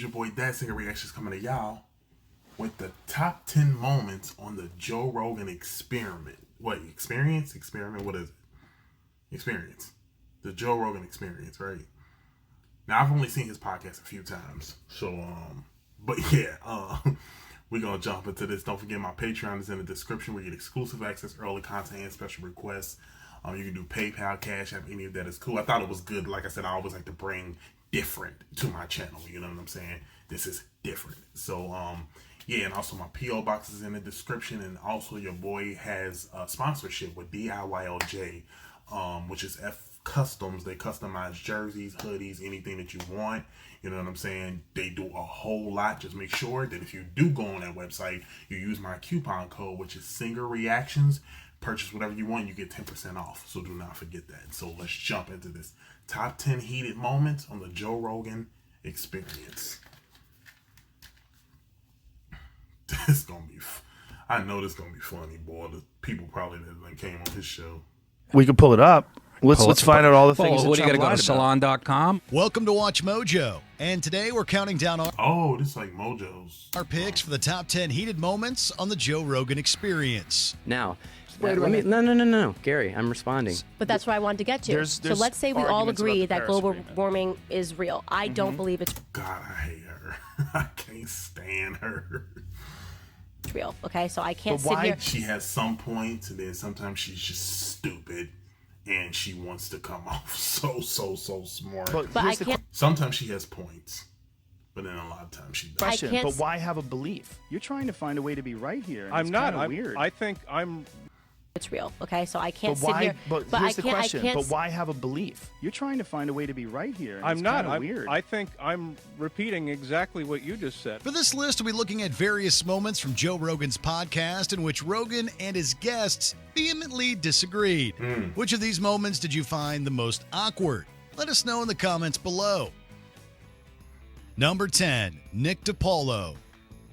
your boy ThatSingerReactions coming to y'all with the top 10 moments on the Joe Rogan experiment. What, experience? Experiment? What is it? Experience. The Joe Rogan experience, right? Now, I've only seen his podcast a few times. So, but yeah, we're going to jump into this. Don't forget my Patreon is in the description where you get exclusive access, early content, and special requests. You can do PayPal, CashApp, any of that is cool. I thought it was good. Like I said, I always like to bring different to my channel. You know what I'm saying? This is different. So, yeah, and also my P.O. box is in the description. And also your boy has a sponsorship with DIYLJ, which is F Customs. They customize jerseys, hoodies, anything that you want. You know what I'm saying? They do a whole lot. Just make sure that if you do go on that website, you use my coupon code, which is ThatSingerReactions. Purchase whatever you want, you get 10% off. So do not forget that. So let's jump into this. Top 10 heated moments on the Joe Rogan experience. This gonna be, I know this gonna be funny, boy. The people probably that came on his show. We can pull it up. Let's find out all the things. What do you got to go to salon.com? Welcome to Watch Mojo. And today we're counting down Oh, this is like Mojo's. our picks for the top 10 heated moments on the Joe Rogan experience. Now, no, Gary, I'm responding. But that's what I wanted to get to. There's so let's say we all arguments about agree the that Paris global Agreement. warming is real. I don't believe it's God, I hate her. I can't stand her. real. Okay, so I can't But sit why- here. She has some points, and then sometimes she's just stupid, and she wants to come off so smart. But I here's the can't. Sometimes she has points, but then a lot of times she doesn't. question. can't But s- why have a belief? You're trying to find a way to be right here. and I'm it's not. kinda weird. I think I'm. It's real. Okay, so I can't But sit why? here. But I here's the can't. question. I can't. But why have a belief? You're trying to find a way to be right here. And I'm it's not. kinda weird. I think I'm repeating exactly what you just said. For this list, we'll be looking at various moments from Joe Rogan's podcast in which Rogan and his guests vehemently disagreed. Which of these moments did you find the most awkward? Let us know in the comments below. Number 10, Nick DePaolo.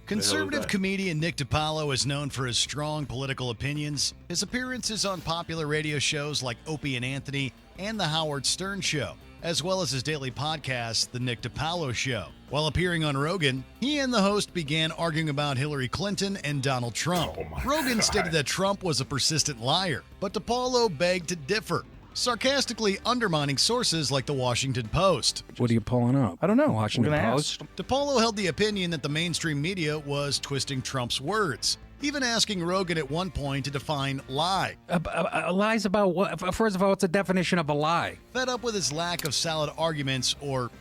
Conservative that? comedian Nick DePaolo is known for his strong political opinions, his appearances on popular radio shows like Opie and Anthony and The Howard Stern Show, as well as his daily podcast, The Nick DePaolo Show. While appearing on Rogan, he and the host began arguing about Hillary Clinton and Donald Trump. Oh my Rogan God. stated that Trump was a persistent liar, but DePaolo begged to differ, sarcastically undermining sources like the Washington Post. What are you pulling up? I don't know. Washington We're gonna Post? DePaolo held the opinion that the mainstream media was twisting Trump's words, even asking Rogan at one point to define lie. Lies about what? First of all, what's the definition of a lie? Fed up with his lack of solid arguments or,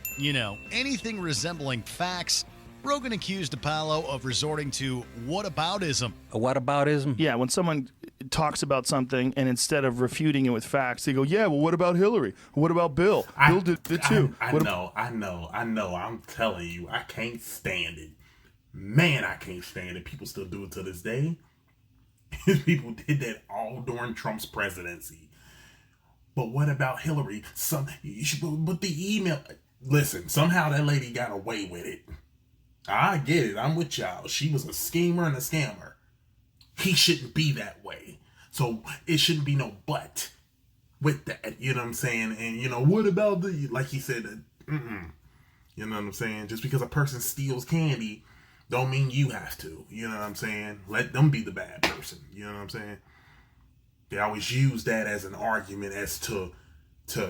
anything resembling facts, Rogan accused DePaolo of resorting to whataboutism. A whataboutism? Yeah, when someone talks about something and instead of refuting it with facts, they go, "Yeah, well, what about Hillary? What about Bill? Bill did too." I know. I'm telling you, I can't stand it. Man, I can't stand it. People still do it to this day. People did that all during Trump's presidency. But what about Hillary? But the email. Listen, somehow that lady got away with it. I get it. I'm with y'all. She was a schemer and a scammer. He shouldn't be that way. So it shouldn't be no but with that. You know what I'm saying? And, what about like he said, you know what I'm saying? Just because a person steals candy don't mean you have to. You know what I'm saying? Let them be the bad person. You know what I'm saying? They always use that as an argument as to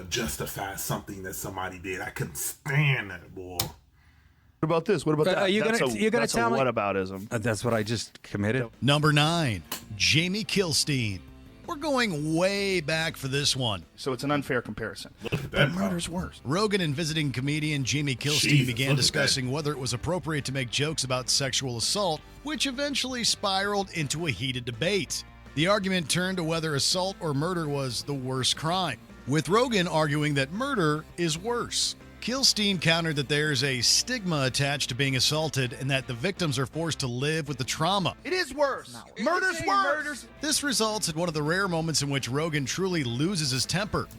justify something that somebody did. I couldn't stand that, boy. What about this? What about that? Are you That's gonna- a, you're gonna that's tell a me- whataboutism. That's what I just committed. Number 9, Jamie Kilstein. We're going way back for this one. So it's an unfair comparison. Look at But that. murder's worse. Rogan and visiting comedian Jamie Kilstein Jesus, began look at discussing whether it was appropriate to make jokes about sexual assault, which eventually spiraled into a heated debate. The argument turned to whether assault or murder was the worst crime, with Rogan arguing that murder is worse. Kilstein countered that there's a stigma attached to being assaulted and that the victims are forced to live with the trauma. It is worse. Murder's worse. This results in one of the rare moments in which Rogan truly loses his temper.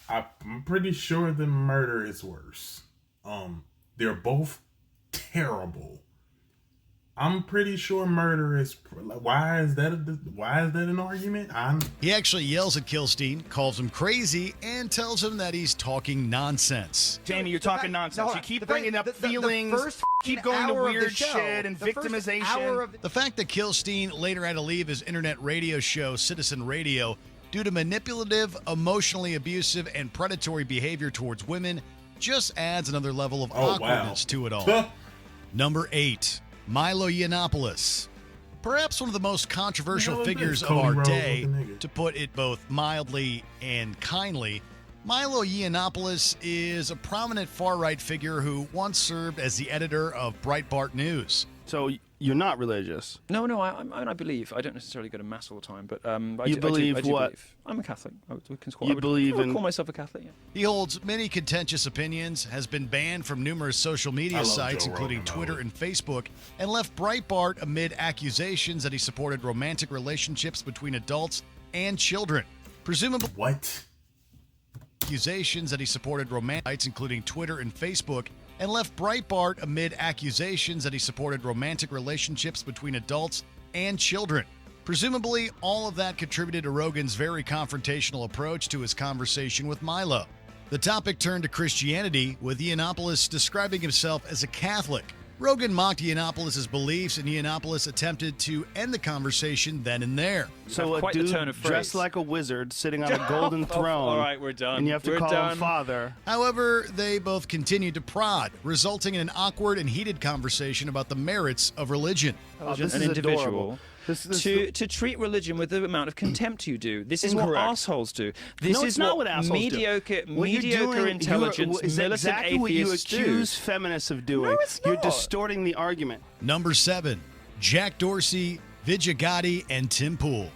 I'm pretty sure the murder is worse. They're both terrible. I'm pretty sure murder is. Why is that an argument? He actually yells at Kleinstein, calls him crazy, and tells him that he's talking nonsense. Jamie, you're talking nonsense. You keep bringing up feelings, keep going to weird shit and victimization. The fact that Kleinstein later had to leave his internet radio show, Citizen Radio, due to manipulative, emotionally abusive, and predatory behavior towards women just adds another level of awkwardness to it all. Number 8. Milo Yiannopoulos. Perhaps one of the most controversial figures of our day, to put it both mildly and kindly. Milo Yiannopoulos is a prominent far-right figure who once served as the editor of Breitbart News. So you're not religious? No, I believe. I don't necessarily go to mass all the time, but I do believe what? I'm a Catholic. I would call myself a Catholic. Yeah. He holds many contentious opinions, has been banned from numerous social media sites, including Twitter and Facebook, and left Breitbart amid accusations that he supported romantic relationships between adults and children. Presumably, accusations that he supported romantic sites, including Twitter and Facebook, and left Breitbart amid accusations that he supported romantic relationships between adults and children. Presumably, all of that contributed to Rogan's very confrontational approach to his conversation with Milo. The topic turned to Christianity, with Yiannopoulos describing himself as a Catholic. Rogan mocked Yiannopoulos' beliefs, and Yiannopoulos attempted to end the conversation then and there. So a dude dressed like a wizard sitting on a golden throne. All right, we're done. And you have to call him father. However, they both continued to prod, resulting in an awkward and heated conversation about the merits of religion. This an is individual adorable. to treat religion with the amount of contempt you do. This is what assholes do. This is not what assholes mediocre, do. What mediocre intelligence, is militant exactly what you atheists accuse do. feminists of doing. No, it's not. You're distorting the argument. Number 7, Jack Dorsey, Vijay Gotti, and Tim Pool.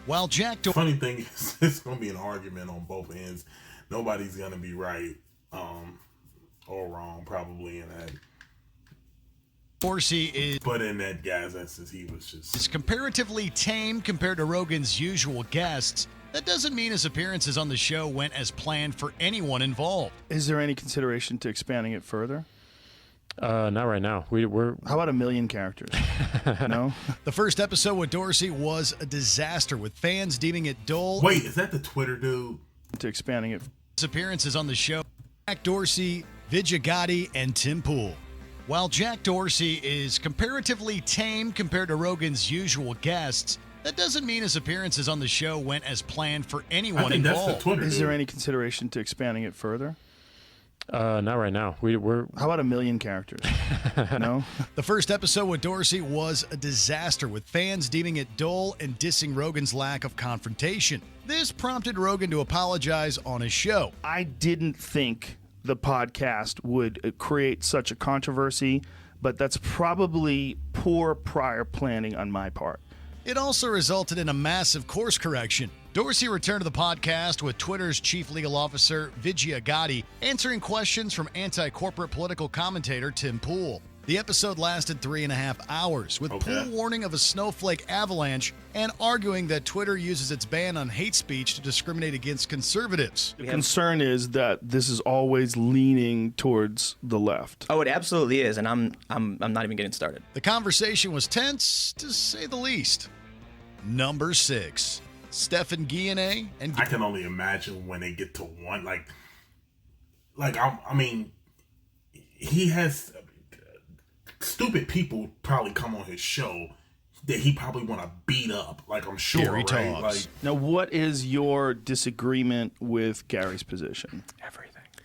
While Jack Dorsey... Funny thing is, it's going to be an argument on both ends. Nobody's going to be right or wrong, probably, in that. Dorsey is... But in that guy's instance, he was just... is comparatively tame compared to Rogan's usual guests. That doesn't mean his appearances on the show went as planned for anyone involved. Is there any consideration to expanding it further? Not right now. We're. How about 1 million characters? No? The first episode with Dorsey was a disaster, with fans deeming it dull. Wait, is that the Twitter dude? To expanding it. His appearances on the show, Jack Dorsey, Vijay Gotti, and Tim Pool. While Jack Dorsey is comparatively tame compared to Rogan's usual guests, that doesn't mean his appearances on the show went as planned for anyone involved. That's the Twitter Is dude. there any consideration to expanding it further? Not right now. We're. How about 1 million characters? No? The first episode with Dorsey was a disaster, with fans deeming it dull and dissing Rogan's lack of confrontation. This prompted Rogan to apologize on his show. I didn't think the podcast would create such a controversy, but that's probably poor prior planning on my part. It also resulted in a massive course correction. Dorsey returned to the podcast with Twitter's chief legal officer, Vijay Gotti, answering questions from anti-corporate political commentator Tim Pool. The episode lasted 3.5 hours, with Pool warning of a snowflake avalanche and arguing that Twitter uses its ban on hate speech to discriminate against conservatives. The concern is that this is always leaning towards the left. Oh, it absolutely is, and I'm not even getting started. The conversation was tense, to say the least. Number 6, Stephen Guillenet and... I can only imagine when they get to one, I mean, he has... Stupid people probably come on his show that he probably want to beat up. I'm sure, Gary right? Tobbs. Now, what is your disagreement with Gary's position?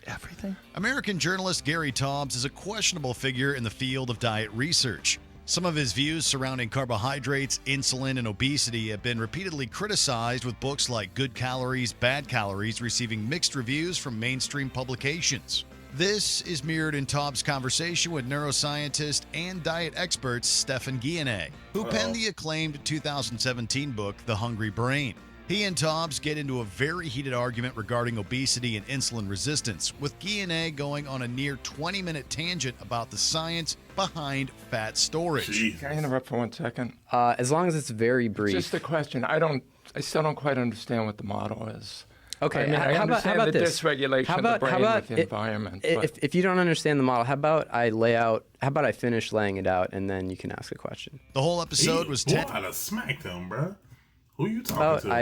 Everything? American journalist Gary Tobbs is a questionable figure in the field of diet research. Some of his views surrounding carbohydrates, insulin, and obesity have been repeatedly criticized, with books like Good Calories, Bad Calories receiving mixed reviews from mainstream publications. This is mirrored in Tobbs' conversation with neuroscientist and diet expert Stephen Guillenet, who penned the acclaimed 2017 book, The Hungry Brain. He and Tobbs get into a very heated argument regarding obesity and insulin resistance, with Guillenet going on a near 20-minute tangent about the science behind fat storage. Can I interrupt for 1 second? As long as it's very brief. Just a question. I still don't quite understand what the model is. Okay, I mean, I how understand about the this? dysregulation of the brain with the environment. If you don't understand the model, how about I finish laying it out and then you can ask a question? The whole episode was 10. I'd have smacked him, bro. Who you talking to?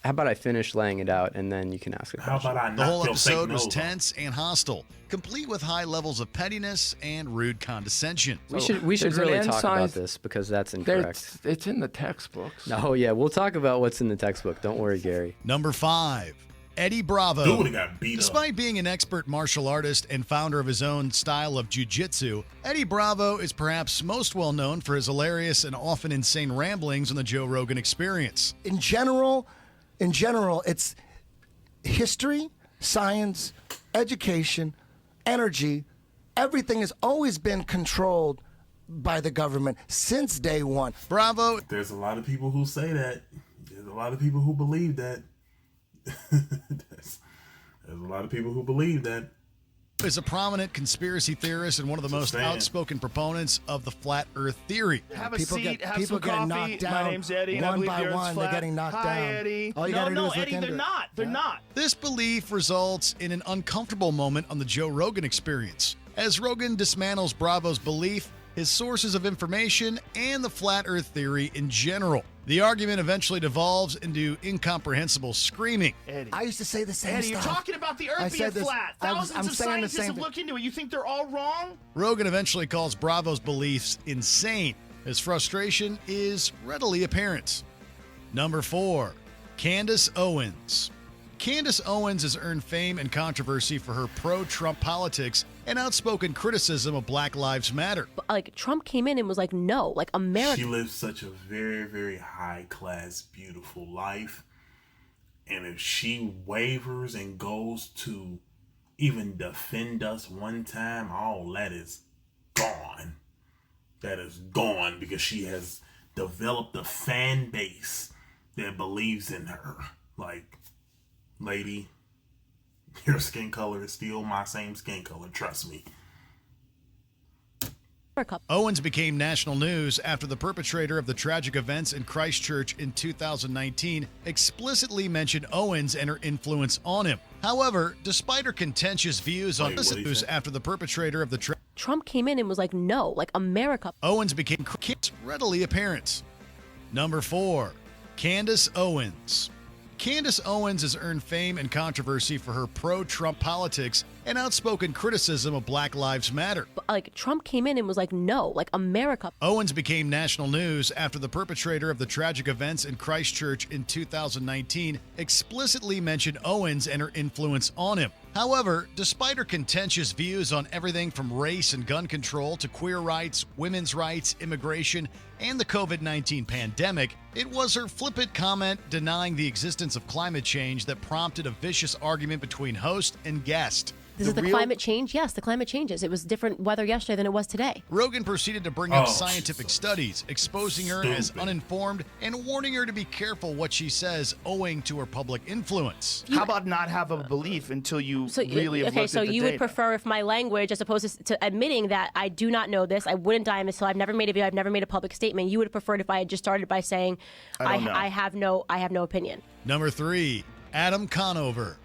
How about I finish laying it out and then you can ask a question? How about I The whole knock your fake episode was nose tense and hostile, complete with high levels of pettiness and rude condescension. We should really talk about this because that's incorrect. It's in the textbooks. Oh yeah, we'll talk about what's in the textbook. Don't worry, Gary. Number 5, Eddie Bravo. Dude got beat Despite being an expert martial artist and founder of his own style of jiu-jitsu, Eddie Bravo is perhaps most well known for his hilarious and often insane ramblings on the Joe Rogan Experience. In general, it's history, science, education, energy. Everything has always been controlled by the government since day one. Bravo. There's a lot of people who say that. There's a lot of people who believe that. There's a lot of people who believe that. Is a prominent conspiracy theorist and one of the most outspoken proponents of the flat Earth theory. Have a seat, have some coffee. My name's Eddie, and I believe the Earth's flat. They're getting knocked Hi, down. Eddie. All you gotta do is look Eddie, into they're it. not. They're not. This belief results in an uncomfortable moment on the Joe Rogan Experience. As Rogan dismantles Bravo's belief, his sources of information, and the flat Earth theory in general. The argument eventually devolves into incomprehensible screaming. Eddie. I used to say the same Eddie, stuff. you're talking about the I Earth being said this- flat. I'm Thousands of saying the scientists same have thing. looked into it. You think they're all wrong? Rogan eventually calls Bravo's beliefs insane. His frustration is readily apparent. Number 4, Candace Owens. Candace Owens has earned fame and controversy for her pro-Trump politics and outspoken criticism of Black Lives Matter. Like, Trump came in and was like, no, like, America. She lives such a very, very high-class, beautiful life. And if she wavers and goes to even defend us one time, all that is gone. That is gone because she has developed a fan base that believes in her. Like, lady, your skin color is still my same skin color. Trust me. Owens became national news after the perpetrator of the tragic events in Christchurch in 2019 explicitly mentioned Owens and her influence on him. However, despite her contentious views on news after the perpetrator of the Trump came in and was like, no, like, America. Owens became readily apparent. Number 4, Candace Owens. Candace Owens has earned fame and controversy for her pro-Trump politics and outspoken criticism of Black Lives Matter. Like, Trump came in and was like, no, like, America. Owens became national news after the perpetrator of the tragic events in Christchurch in 2019 explicitly mentioned Owens and her influence on him. However, despite her contentious views on everything from race and gun control to queer rights, women's rights, immigration, and the COVID-19 pandemic, it was her flippant comment denying the existence of climate change that prompted a vicious argument between host and guest. This is the climate change? Yes, the climate changes. It was different weather yesterday than it was today. Rogan proceeded to bring up scientific studies, exposing her as uninformed and warning her to be careful what she says owing to her public influence. How about not have a belief until you really have looked at the you data? would prefer if my language, as opposed to admitting that I do not know this, I wouldn't die until I've never made a video, I've never made a public statement. You would have preferred if I had just started by saying, I have no opinion. Number 3, Adam Conover.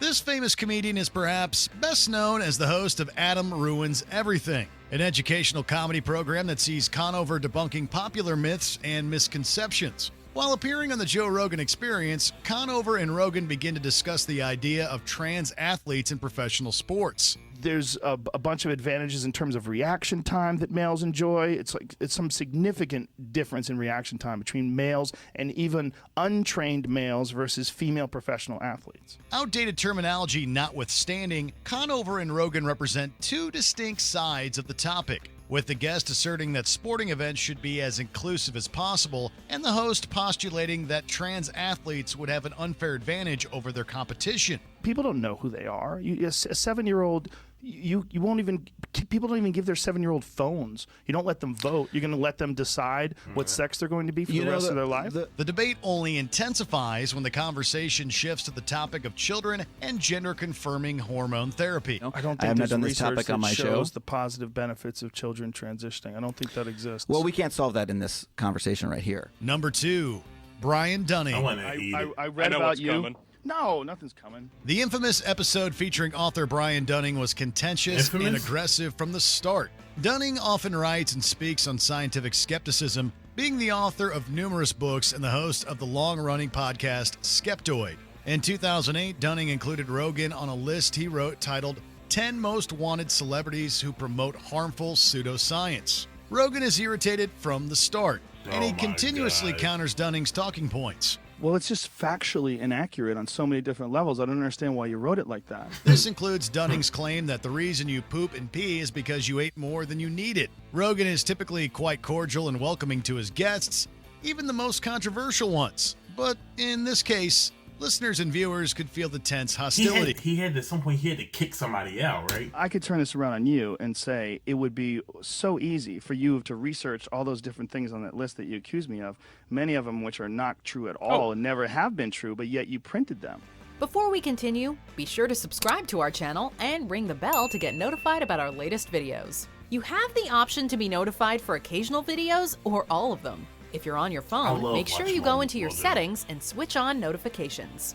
This famous comedian is perhaps best known as the host of Adam Ruins Everything, an educational comedy program that sees Conover debunking popular myths and misconceptions. While appearing on the Joe Rogan Experience, Conover and Rogan begin to discuss the idea of trans athletes in professional sports. There's a bunch of advantages in terms of reaction time that males enjoy. It's some significant difference in reaction time between males and even untrained males versus female professional athletes. Outdated terminology notwithstanding, Conover and Rogan represent two distinct sides of the topic, with the guest asserting that sporting events should be as inclusive as possible, and the host postulating that trans athletes would have an unfair advantage over their competition. People don't know who they are. A 7-year-old, you won't even. People don't even give their 7-year-old phones. You don't let them vote. You're going to let them decide what sex they're going to be for the rest of their life. The debate only intensifies when the conversation shifts to the topic of children and gender-confirming hormone therapy. I don't think I have not there's done this research topic on that my show. shows the positive benefits of children transitioning. I don't think that exists. Well, we can't solve that in this conversation right here. Number 2, Brian Dunning. I read about you. No, nothing's coming. The infamous episode featuring author Brian Dunning was contentious and aggressive from the start. Dunning often writes and speaks on scientific skepticism, being the author of numerous books and the host of the long-running podcast Skeptoid. In 2008, Dunning included Rogan on a list he wrote titled 10 Most Wanted Celebrities Who Promote Harmful Pseudoscience. Rogan is irritated from the start, and he continuously counters Dunning's talking points. Well, it's just factually inaccurate on so many different levels. I don't understand why you wrote it like that. This includes Dunning's claim that the reason you poop and pee is because you ate more than you needed. Rogan is typically quite cordial and welcoming to his guests, even the most controversial ones. But in this case, listeners and viewers could feel the tense hostility. He had at some point he had to kick somebody out, right? I could turn this around on you and say it would be so easy for you to research all those different things on that list that you accuse me of, many of them which are not true at all and never have been true, but yet you printed them. Before we continue, be sure to subscribe to our channel and ring the bell to get notified about our latest videos. You have the option to be notified for occasional videos or all of them. If you're on your phone, make sure you go into your settings and switch on notifications.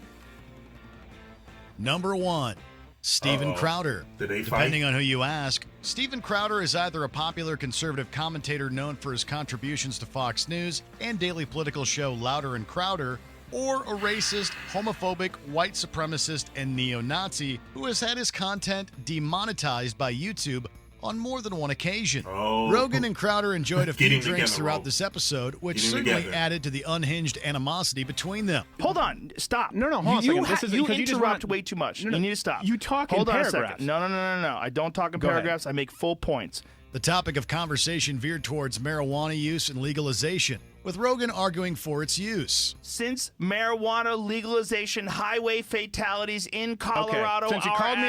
Number 1, Steven Crowder. Depending on who you ask, Steven Crowder is either a popular conservative commentator known for his contributions to Fox News and daily political show Louder and Crowder, or a racist, homophobic, white supremacist, and neo-Nazi who has had his content demonetized by YouTube on more than one occasion. Rogan and Crowder enjoyed a few drinks throughout this episode, which certainly added to the unhinged animosity between them. Hold on. Stop. No, hold on a second. This is you because interrupt way too much. You need to stop. You talk Hold in on paragraphs. a second. No. I don't talk in paragraphs. I make full points. The topic of conversation veered towards marijuana use and legalization, with Rogan arguing for its use. Since marijuana legalization, highway fatalities in Colorado Since you called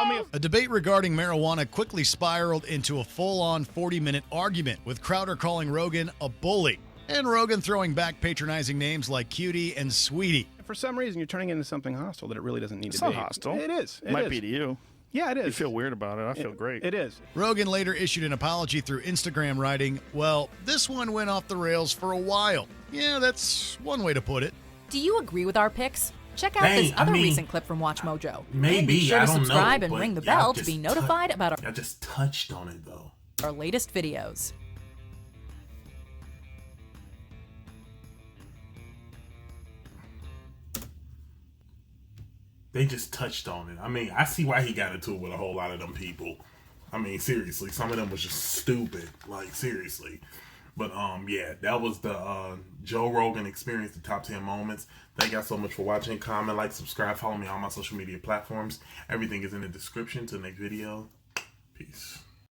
me A debate regarding marijuana quickly spiraled into a full-on 40-minute argument, with Crowder calling Rogan a bully, and Rogan throwing back patronizing names like Cutie and Sweetie. For some reason, you're turning into something hostile that it really doesn't need It's to be. not hostile. It is. It Might is. be to you. Yeah, it is. You feel weird about it. I feel great. It is. Rogan later issued an apology through Instagram, writing, "Well, this one went off the rails for a while." Yeah, that's one way to put it. Do you agree with our picks? Check out this other recent clip from Watch Mojo. Maybe, and be sure I to don't subscribe know, and but ring the y'all bell to just be notified about I just touched on it, though. our latest videos. They just touched on it. I mean, I see why he got into it with a whole lot of them people. I mean, seriously, some of them was just stupid. Like, seriously. But, yeah, that was the Joe Rogan Experience, the top 10 moments. Thank y'all so much for watching. Comment, like, subscribe, follow me on all my social media platforms. Everything is in the description. Till next video. Peace.